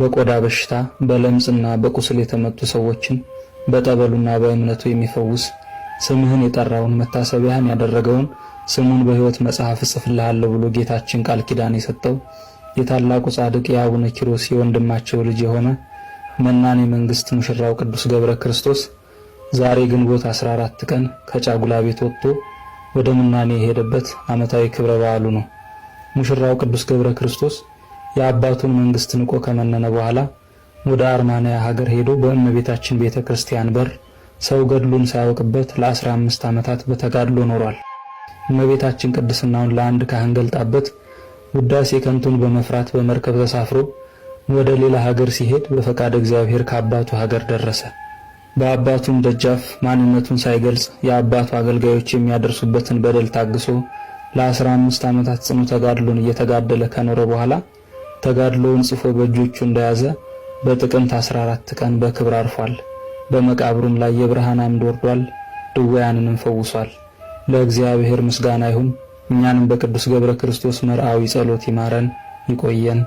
በቆዳ በሽታ በለምጽና በቁስል የተመቱ ሰዎችን በጠበሉና በእምነቱ የሚፈውስ ስምህን የጠራውን መታሰቢያን ያደረገውን ስሙን በሕይወት መጽሐፍ እጽፍልሃለሁ ብሎ ጌታችን ቃል ኪዳን የሰጠው የታላቁ ጻድቅ የአቡነ ኪሮስ የወንድማቸው ልጅ የሆነ መናኔ መንግስት ሙሽራው ቅዱስ ገብረ ክርስቶስ ዛሬ ግንቦት 14 ቀን ከጫጉላ ቤት ወጥቶ ወደ መናኔ የሄደበት ዓመታዊ ክብረ በዓሉ ነው። ሙሽራው ቅዱስ ገብረ ክርስቶስ የአባቱን መንግስት ንቆ ከመነነ በኋላ ወደ አርማንያ ሀገር ሄዶ በእመቤታችን ቤተክርስቲያን በር ሰው ገድሉን ሳያውቅበት ለ15 ዓመታት በተጋድሎ ኖሯል። እመቤታችን ቅድስናውን ለአንድ ካህን ገልጣበት ውዳሴ ከንቱን በመፍራት በመርከብ ተሳፍሮ ወደ ሌላ ሀገር ሲሄድ በፈቃድ እግዚአብሔር ከአባቱ ሀገር ደረሰ። በአባቱም ደጃፍ ማንነቱን ሳይገልጽ የአባቱ አገልጋዮች የሚያደርሱበትን በደል ታግሶ ለ15 ዓመታት ጽኑ ተጋድሎን እየተጋደለ ከኖረ በኋላ ተጋድሎውን ጽፎ በእጆቹ እንደያዘ በጥቅምት 14 ቀን በክብር አርፏል። በመቃብሩም ላይ የብርሃን አምድ ወርዷል፣ ድውያንንም ፈውሷል። ለእግዚአብሔር ምስጋና ይሁን። እኛንም በቅዱስ ገብረ ክርስቶስ መርዓዊ ጸሎት ይማረን ይቆየን።